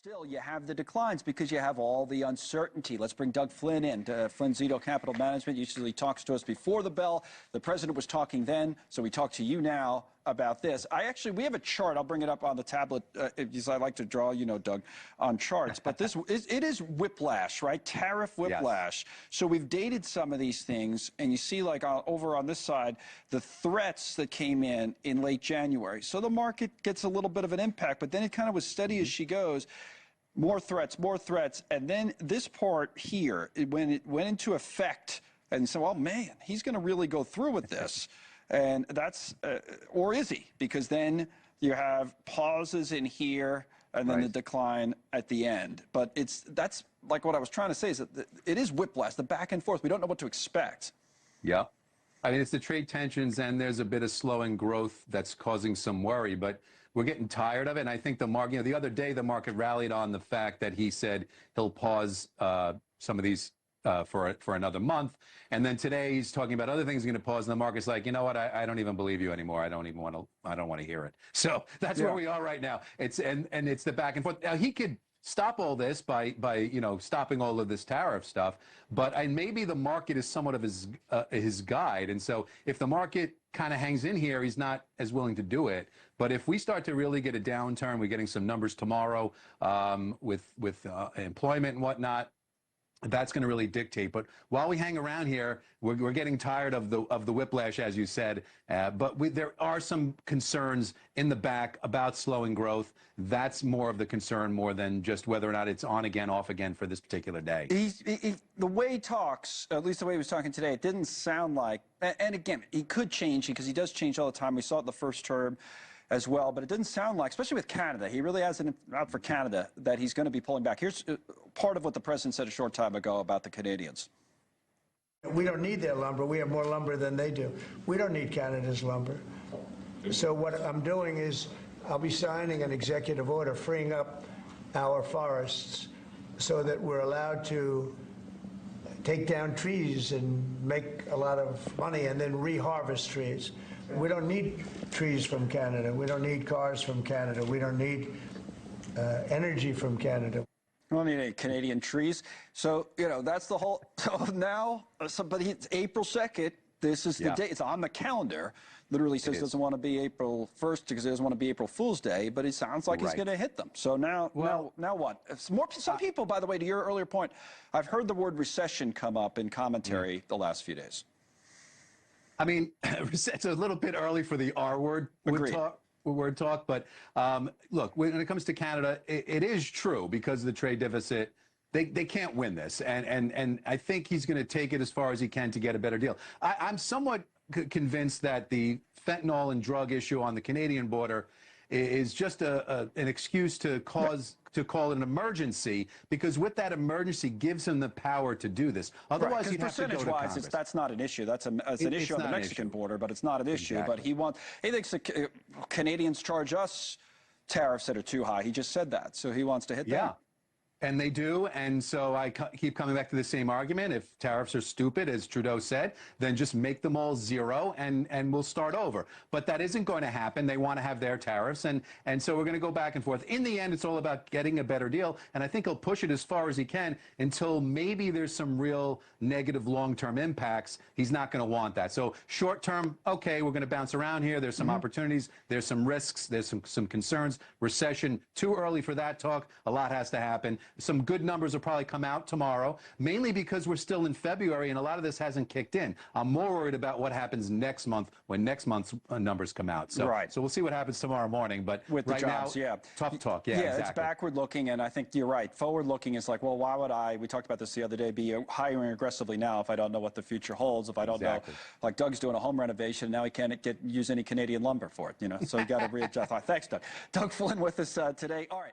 Still, you have the declines because you have all the uncertainty. Let's bring Doug Flynn in. Flynn Zito Capital Management usually talks to us before the bell. The president was talking then, so we talk to you now about this. We have a chart. I'll bring it up on the tablet because I like to draw, you know, Doug, on charts. But it is whiplash, right? Tariff whiplash. Yes. So we've dated some of these things, and you see, like over on this side, the threats that came in late January. So the market gets a little bit of an impact, but then it kind of was steady as she goes. More threats, and then this part here, when it went into effect, and so, oh man, he's going to really go through with this, and that's, or is he? Because then you have pauses in here, and then the decline at the end. But that's like what I was trying to say is that it is whiplash, the back and forth. We don't know what to expect. Yeah. I mean, it's the trade tensions, and there's a bit of slowing growth that's causing some worry, but we're getting tired of it. And I think the market, you know, the other day, the market rallied on the fact that he said he'll pause some of these for another month. And then today he's talking about other things he's going to pause. And the market's like, you know what? I don't even believe you anymore. I don't want to hear it. So that's where we are right now. It's the back and forth. Now, he could stop all this by you know, stopping all of this tariff stuff, but maybe the market is somewhat of his guide, and so if the market kind of hangs in here, he's not as willing to do it. But if we start to really get a downturn, we're getting some numbers tomorrow with employment and whatnot, that's going to really dictate. But while we hang around here, we're getting tired of the whiplash, as you said. But there are some concerns in the back about slowing growth. That's more of the concern, more than just whether or not it's on again, off again for this particular day. The way he talks, at least the way he was talking today, it didn't sound like, and again, he could change because he does change all the time. We saw it in the first term as well, but it didn't sound like, especially with Canada, he really has it out for Canada, that he's going to be pulling back. Here's part of what the president said a short time ago about the Canadians. We don't need their lumber. We have more lumber than they do. We don't need Canada's lumber. So what I'm doing is I'll be signing an executive order freeing up our forests so that we're allowed to take down trees and make a lot of money and then reharvest trees. We don't need trees from Canada. We don't need cars from Canada. We don't need energy from Canada. We don't need any Canadian trees. So, you know, that's the whole, so now, but it's April 2nd. This is the day. It's on the calendar. Literally says doesn't want to be April 1st because he doesn't want to be April Fool's Day, but it sounds like he's going to hit them. So now, now what? Some people, by the way, to your earlier point, I've heard the word recession come up in commentary the last few days. I mean, it's a little bit early for the R word talk, but look, when it comes to Canada, it is true because of the trade deficit. They can't win this, and I think he's going to take it as far as he can to get a better deal. I'm somewhat convinced that the fentanyl and drug issue on the Canadian border is just an excuse to call it an emergency, because with that emergency gives him the power to do this. Otherwise, he'd have to go to Congress. That's not an issue. That's an issue on the Mexican border, but it's not an issue. But he thinks the Canadians charge us tariffs that are too high. He just said that, so he wants to hit them. And they do, and so I keep coming back to the same argument. If tariffs are stupid, as Trudeau said, then just make them all zero, and we'll start over. But that isn't going to happen. They want to have their tariffs, and so we're going to go back and forth. In the end, it's all about getting a better deal, and I think he'll push it as far as he can until maybe there's some real negative long-term impacts. He's not going to want that. So short-term, okay, we're going to bounce around here. There's some opportunities. There's some risks. There's some concerns. Recession, too early for that talk. A lot has to happen. Some good numbers will probably come out tomorrow, mainly because we're still in February and a lot of this hasn't kicked in. I'm more worried about what happens next month when next month's numbers come out. So, so we'll see what happens tomorrow morning. But with the jobs, tough talk. It's backward looking, and I think you're right. Forward looking is like, well, why would we talked about this the other day, be hiring aggressively now if I don't know what the future holds, if I don't know, like Doug's doing a home renovation, now he can't use any Canadian lumber for it, you know, so you got to readjust. Thanks, Doug. Doug Flynn with us today. All right.